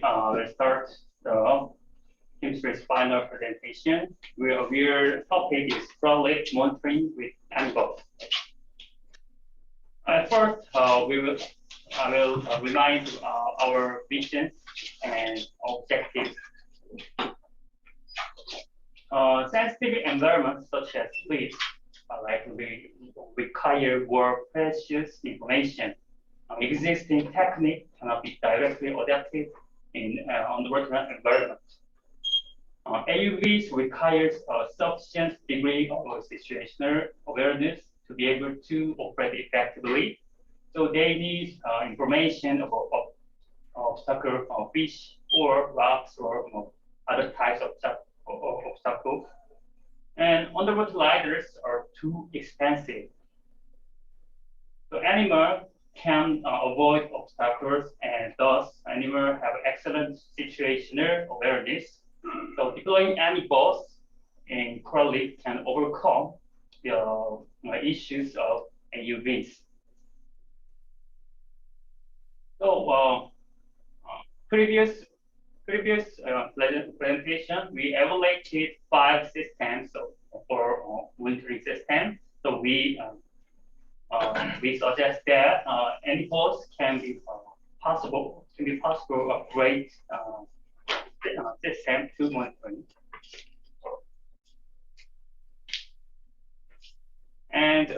will start the Team3's final presentation. Our topic is fraud monitoring with animals. At first, I will remind our vision and objectives. Sensitive environments such as fleets require more precious information. Existing technique cannot be directly adapted on the working environment. AUVs requires a sufficient degree of situational awareness to be able to operate effectively. So they need information about obstacle, fish, or rocks, or other types of obstacles. And underwater gliders are too expensive. So animals can avoid obstacles, and thus animals have excellent situational awareness. So deploying animals in coral reef can overcome the issues of AUVs. So previous presentation, we evaluated 5 systems for monitoring system. So we suggest that animals can be possible a great system to monitoring. And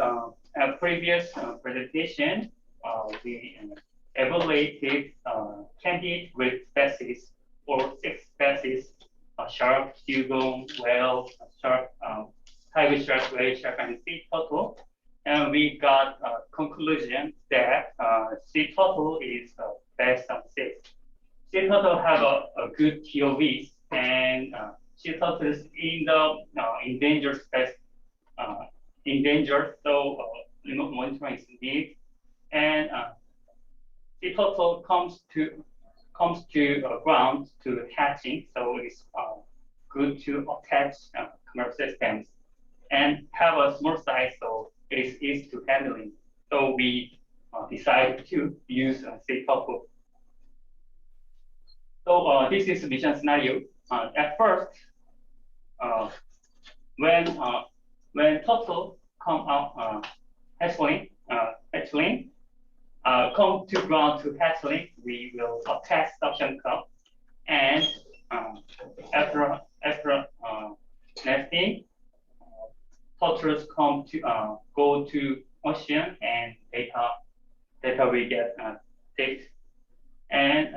at previous presentation, we evaluated candidate reef species or 6 species: shark, dugong, whale, shark, tiger shark, whale shark, and sea turtle. And we got a conclusion that sea turtle is best of 6. Sea turtle have a good TOVs, and sea turtles in the endangered species, endangered, so remote monitoring is needed. And sea turtle comes to ground to hatching, so it's good to attach commercial systems and have a small size, so it is easy to handling. So we decided to use sea turtle. So this is the mission scenario. At first, when turtle come out hatchling, come to ground to hatchling, we will attach suction cup, and after nesting, turtles go to ocean, and data will get taped, and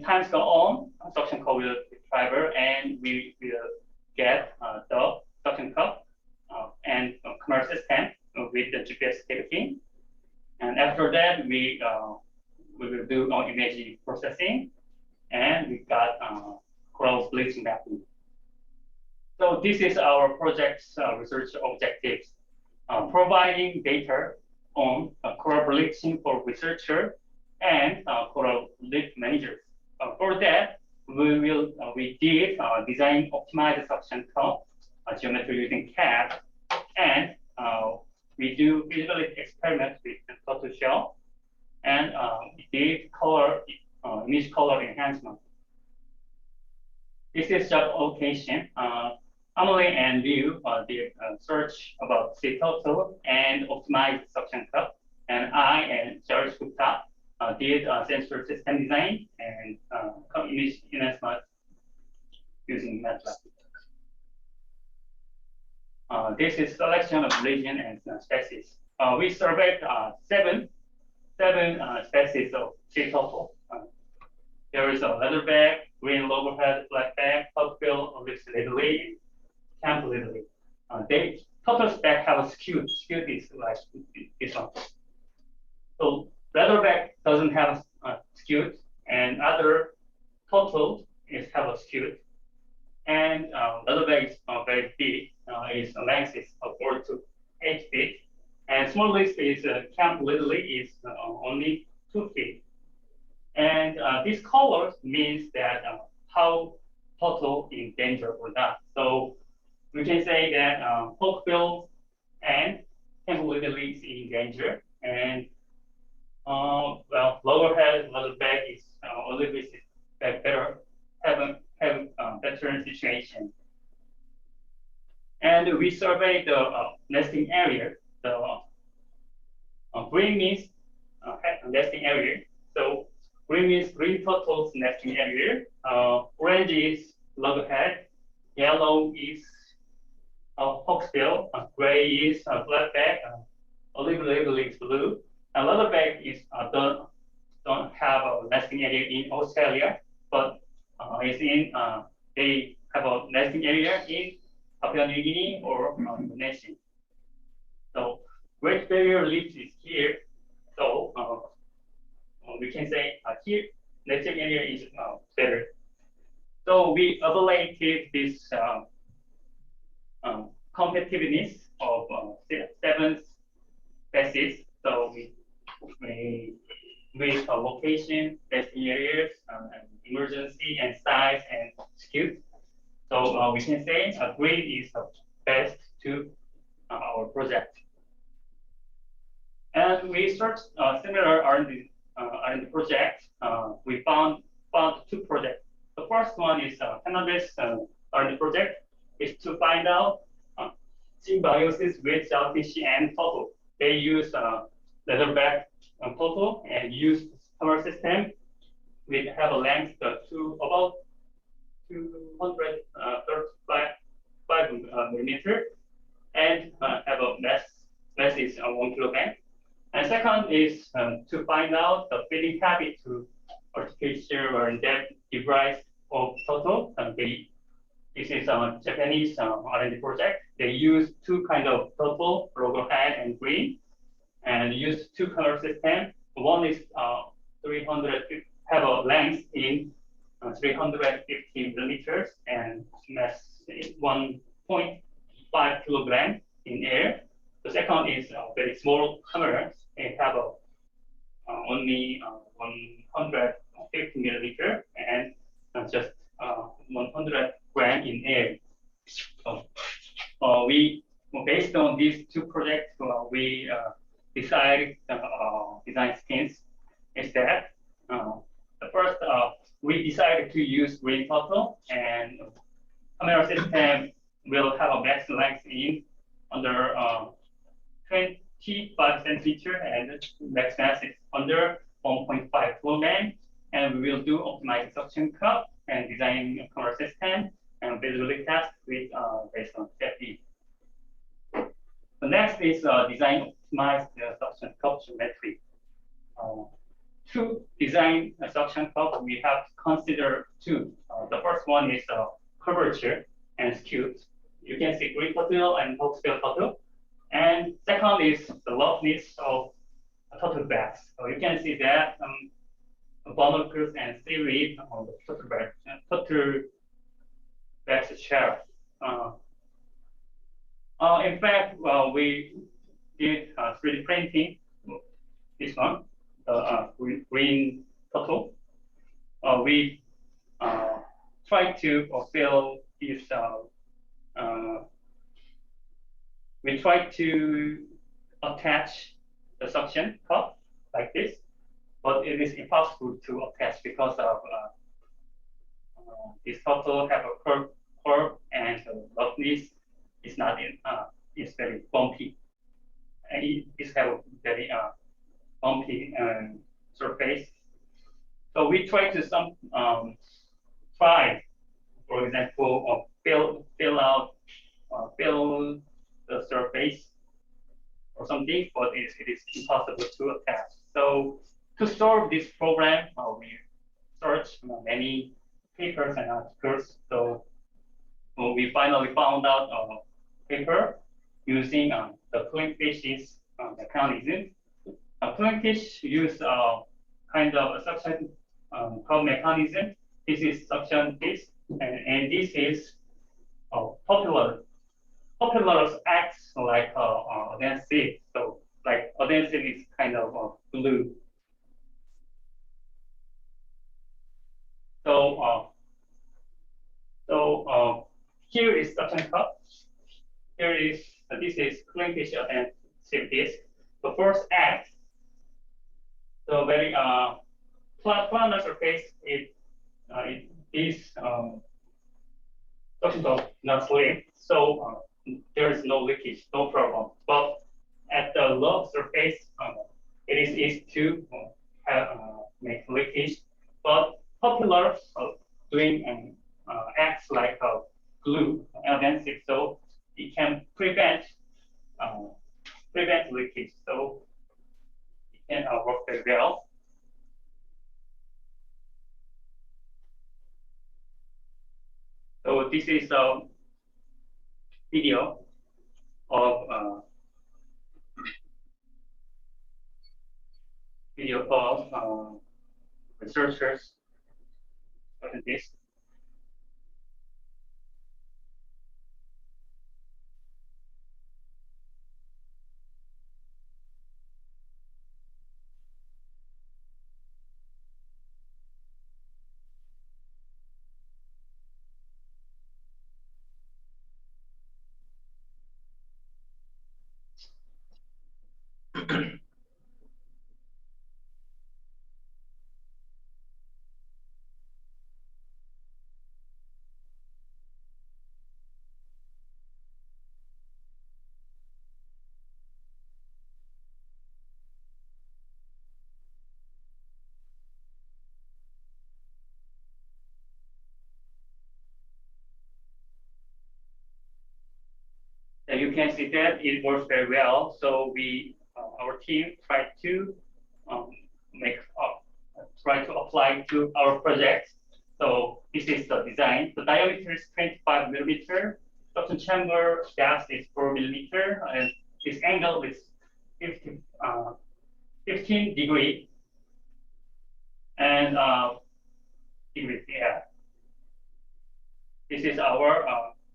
times go on, suction cup will driver, and we will get the suction cup and commercial system with the GPS ticketing. And after that, we will do image processing, and we got coral bleaching mapping. So this is our project's research objectives: providing data on coral bleaching for researchers and coral reef managers. For that, we did design optimized suction cup geometry using CAD, and we do feasibility experiments with the turtle shell, and we did image color enhancement. This is job allocation. Emily and Liu did search about sea turtle and optimized suction cup, and I and George Gupta did sensor system design and image enhancement using MATLAB. This is selection of region and species. We surveyed seven species of sea turtle. There is a leatherback, green loggerhead, blackback, hawkbill, mixed ridley, and camp ridley. Turtle's back have a skewed. Skewed is like this one. So leatherback doesn't have a skewed, and other turtles have a skewed. And leatherback is very big. Its length is 4 to 8 feet, and smallest is camp ridley is only 2 feet. And this color means that how turtle in danger or not. So we can say that hawkbill and camp ridley is in danger, and well, loggerhead, leatherback is a little bit better, have better situation. And we surveyed the nesting area. The green means nesting area. So green means green turtle's nesting area. Orange is loggerhead. Yellow is hawksbill. Gray is flatback. Olive label is blue. And leatherback is don't have a nesting area in Australia, but it's in they have a nesting area in Papua New Guinea or Indonesia. So Great Barrier Reef is here. So we can say here nesting area is better. So we evaluated this competitiveness of 7 species. So we with location, nesting areas, emergency and size and skills. So we can say green is the best to our project. And we searched similar R&D projects. We found 2 projects. The first one is cannabis R&D project is to find out symbiosis with shellfish and turtle. They use leatherback turtle and use summer system. We have a length to about 235 millimeter and have a mass is 1 kilogram. And second is to find out the feeding habit to artificial or depth device of turtle. This is a Japanese R&D project. They use 2 kind of turtle, loggerhead and green, and use 2 color system. One is 350 have a length in 350 millimeters and mass 1.5 kilogram in air. The second is very small cameras. They have only 150 millimeter and just 100 gram in air. So we based on these 2 projects, we decided design schemes. Is that the first we decided to use green turtle and camera system will have a max length in under 25 centimeter and max mass is under 1.5 kilogram. And we will do optimized suction cup and design camera system and visibility test with based on safety. The next is design optimized suction cup geometry. To design a suction cup, we have to consider 2. The first one is curvature and skew. You can see green turtle and hawksbill turtle. And second is the roughness of turtle backs. So you can see that barnacles and seaweed on the turtle backs shell. In fact, we did 3D printing. This one, the green turtle. We tried to fill this. We tried to attach the suction cup like this, but it is impossible to attach because of this turtle have a curve and the roughness is not in. It's very bumpy. And it have a very bumpy surface. So we try to try, for example, fill the surface or something, but it is impossible to attach. So to solve this problem, we searched many papers and articles. So we finally found out a paper using the Clinkfish's mechanism. Clinkfish use kind of a suction curve mechanism. This is suction fish, and this is popular. Popular acts like adhesive. So like adhesive is kind of glue. So here is suction cup. Here is this is Clinkfish adhesive disc. The first act, so very planar surface it is suction dome not slim, so there is no leakage, no problem. But at the low surface, it is easy to make leakage. But popular doing acts like glue adhesive, so it can uh, prevent leakage. So it can work very well. So this is a video of researchers on this. You can see that it works very well. So our team tried to um, make try to apply to our project. So this is the design. The diameter is 25 millimeter. Suction chamber depth is 4 millimeter, and this angle is 15 degree and degrees. Yeah, this is our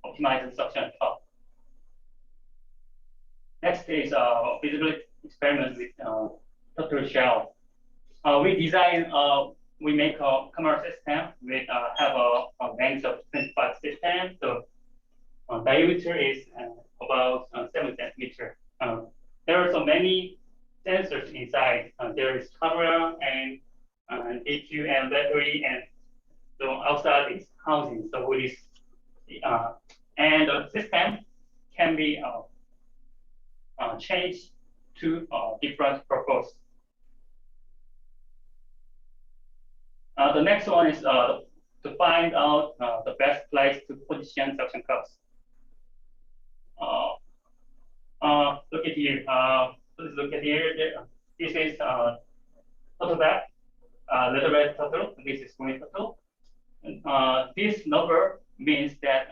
optimized suction cup. Next is feasibility experiment with turtle shell. We make a camera system with have a length of 25 system. So diameter is about 7 centimeter. There are so many sensors inside. There is camera and EQ and battery, and so outside is housing. So it is and the system can be changed to different purpose. The next one is to find out the best place to position suction cups. Look at here. Please look at here. This is turtle back, leather red turtle. This is green turtle. This number means that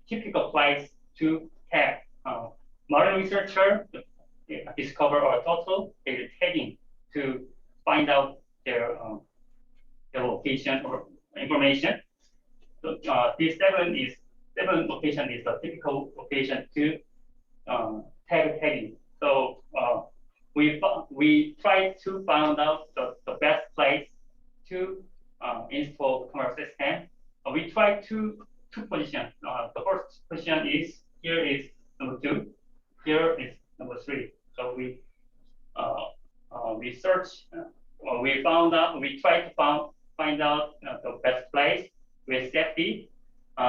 typical place to tag. Modern researcher discover a turtle, they're tagging to find out their location or information. So this seven location is the typical location to tagging. So we try to find out the best place to install the camera system. We try two positions. The first position is here is number 2. Here is number 3. So we search. We try to find out the best place with safety.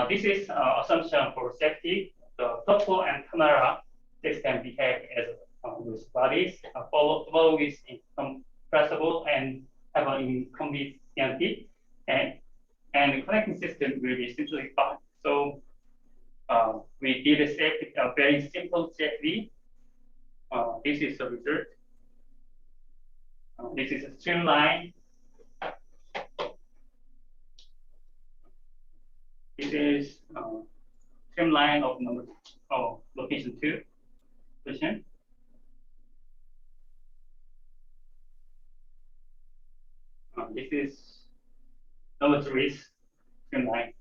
This is assumption for safety. The topo and camera system behave as loose bodies, follow is incompressible and have an inconvenience, and the connecting system will be simplified. So we did a very simple safety. This is the result. This is a streamline. This is streamline of location 2 position. This is number 3 streamline.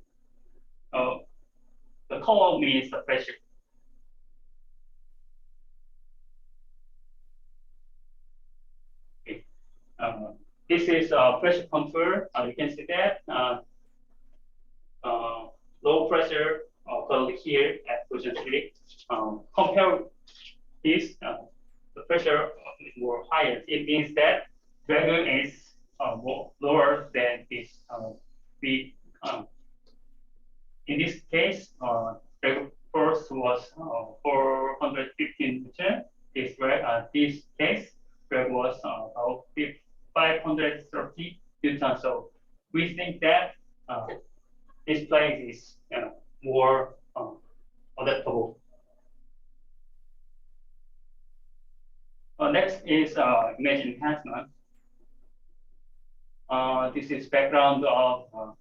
The color means the pressure. Okay. This is pressure control. You can see that low pressure currently here at position 3. Compare this, the pressure is more higher. It means that dragon is lower than this we in this case, the first was 415 Newton. This case drag was about 530 Newton. So we think that this place is more adaptable. Next is image enhancement. This is background of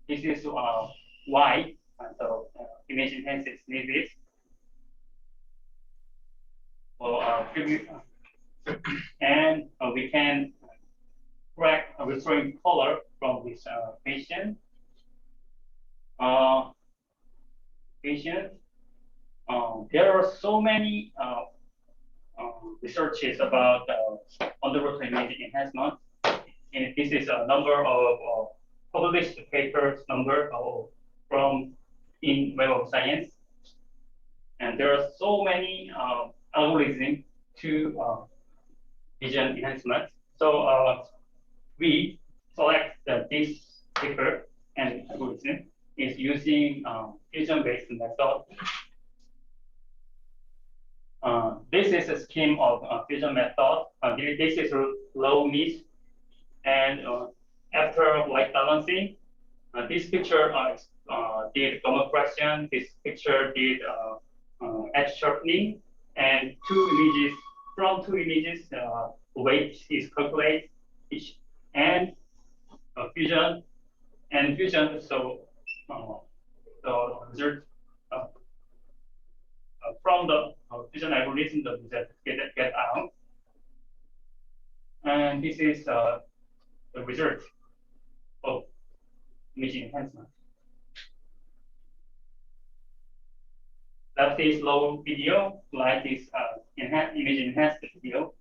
this is why image enhancement is needed. For and we can track a restoring color from this patient. Patient. There are so many researches about underwater image enhancement. And this is a number of published papers number from in Web of Science. And there are so many algorithms to vision enhancement. So we select this paper and algorithm is using fusion-based method. This is a scheme of fusion method. This is low mid, and after white balancing, this picture did gamma correction. This picture did edge sharpening, and from two images, weight is calculated each, and fusion. So the result from the fusion algorithm, the result get out, and this is the result of image enhancement. Left is low video, right is image enhanced video.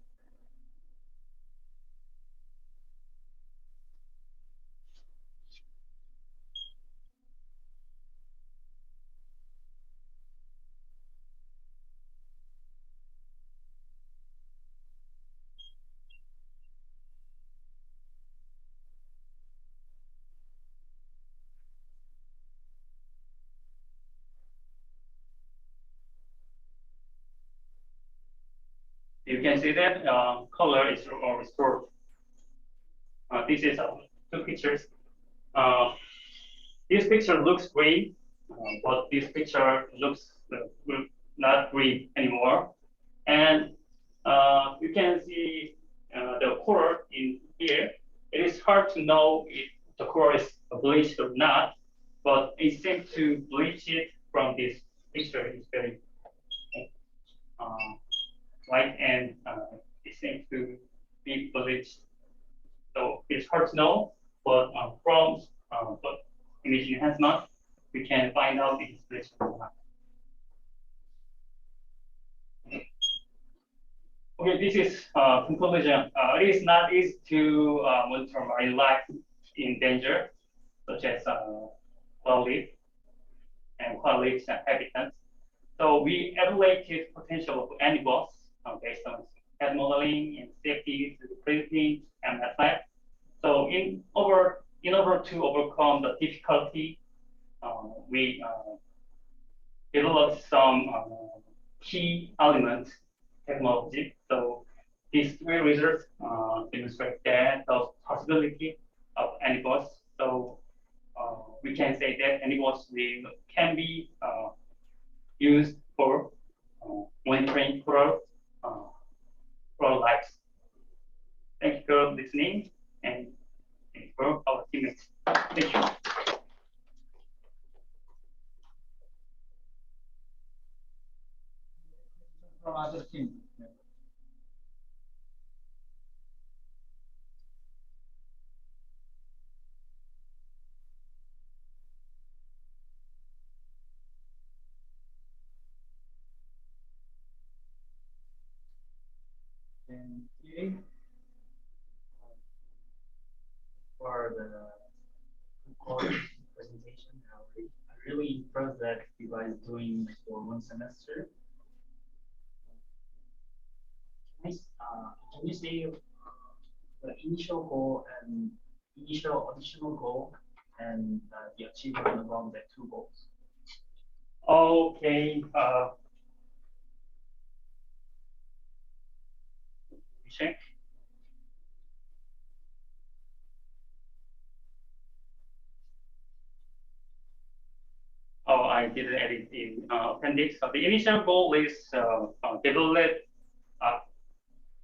You can see that color is restored. This is two pictures. This picture looks green, but this picture looks not green anymore. And you can see the color in here. It is hard to know if the color is bleached or not, but it seems to bleach it from this picture. It's very light and it seems to be bleached. So it's hard to know, but from but image enhancement, we can find out if it's bleached or not. Okay, this is conclusion. It is not easy to monitor marine life in danger, such as wildlife and wildlife habitats. So we evaluated potential of animals based on head modeling and safety to predicting and attack. So in order to overcome the difficulty, we developed some key elements technology. So these three results demonstrate that the possibility of animals. So we can say that animals can be used for monitoring coral lives. Thank you for listening and thank you for our teammates. Thank you. From other team. Thank you for the recording presentation. I'm really impressed that you guys doing for one semester. can you say the initial goal and initial additional goal and the achievement around the two goals? Okay. Check. Oh, I didn't edit in appendix. So the initial goal is develop. Uh,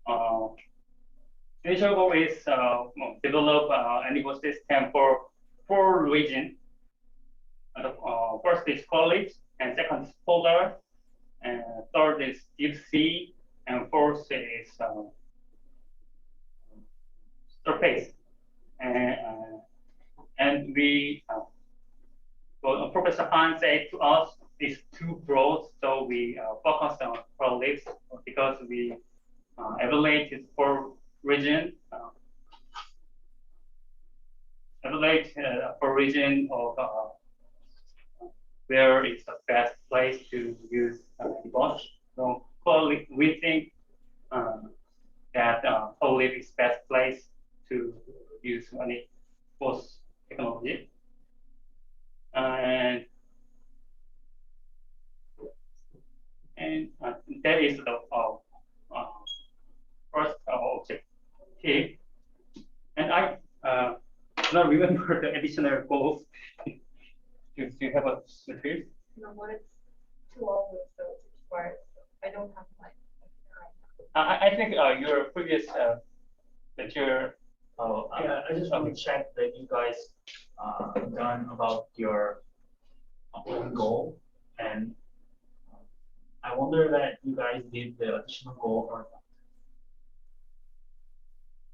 uh, Initial goal is develop an ecosystem for four regions. First is college, and second is polar, and third is deep sea, and fourth is surface. And, and we, well, Professor Han said to us, it's too broad, so we focus on prolapse because we evaluated for region, evaluate for region of where is the best place to use Bosch. So we think that Olive is best place to use any both technology. And that is the first objective. And I don't remember the additional goals. Do you have a material? No, but it's too long with those words. I don't have my I think your previous material. Yeah, I just want to check that you guys done about your own goal, and I wonder that you guys did the additional goal or not.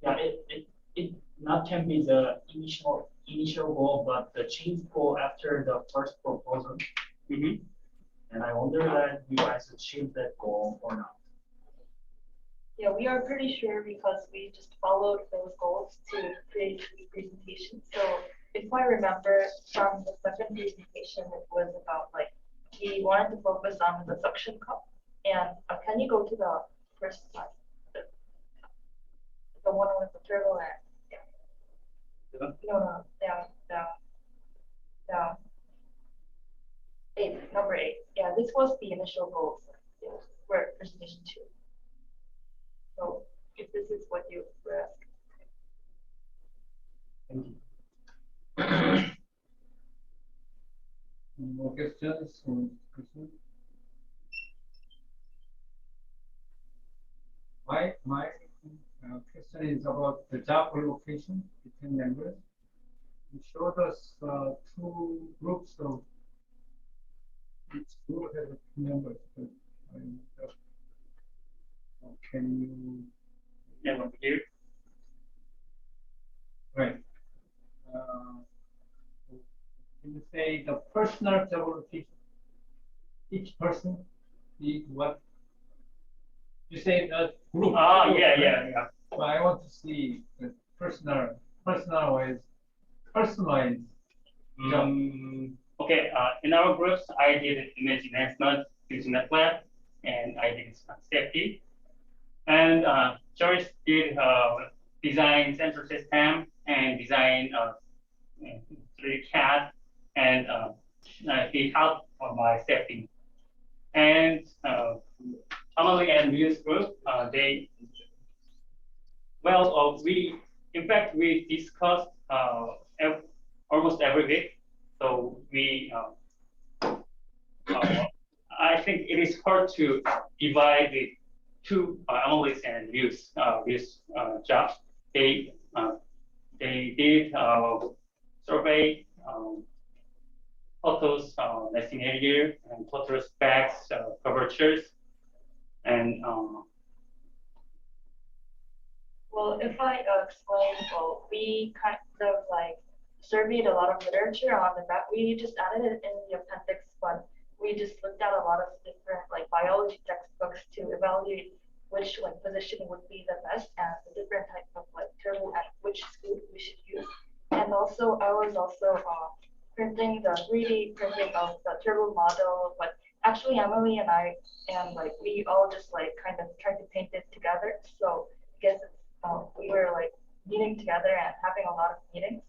Yeah, it not can be the initial goal, but the change goal after the first proposal. Mm-hmm. And I wonder that you guys achieved that goal or not. Yeah, we are pretty sure because we just followed those goals to create this presentation. So if I remember from the second presentation, it was about like we wanted to focus on the suction cup. And can you go to the first slide? The one with the turtle and no, down. Number 8. Yeah, this was the initial goals for presentation 2. So if this is what you were asking. Thank you. More questions? My question is about the job allocation between members. You showed us two groups of each group has two members. But can you? Yeah, here. Right. Can you say the personal job allocation? Each person did what? You say a group. Yeah. But I want to see the personalized Okay, in our groups, I did image enhancement using MATLAB, and I did safety. And George did design sensor system and design 3D CAD, and he helped on my safety. And Emily and News group, in fact, we discussed almost every week. So I think it is hard to divide the two analysts and views jobs. They did survey photos, nesting area, and photo specs, curvatures, and Well, if I explain, well, we kind of like surveyed a lot of literature on the map. We just added it in the appendix, but we just looked at a lot of different like biology textbooks to evaluate which like position would be the best and the different type of like turtle and which scoop we should use. And also, I was also printing the 3D printing of the turtle model, but actually Emily and I and like we all just like kind of tried to paint it together. So because we were like meeting together and having a lot of meetings.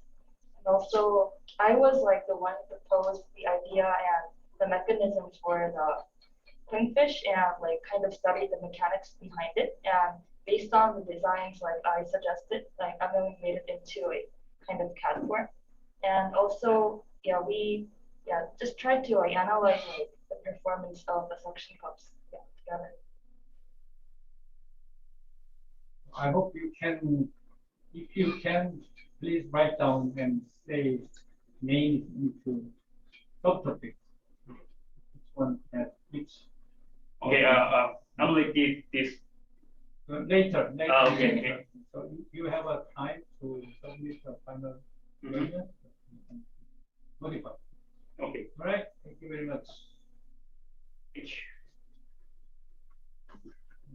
And also, I was like the one who proposed the idea and the mechanism for the Kingfish and like kind of studied the mechanics behind it. And based on the designs, like I suggested, like Emily made it into a kind of CAD form. And also, yeah, we just tried to like analyze like the performance of the suction cups together. I hope you can, if you can, please write down and say names into subtopics. Each one has each. Okay, I'm like this. Later, Okay, later. okay. So you have a time to submit the final version. Modify. Okay. All right. Thank you very much. Each.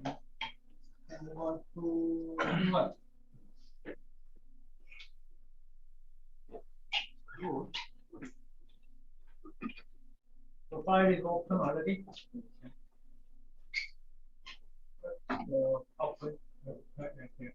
And move on to what? The file is open already. Output. Right here.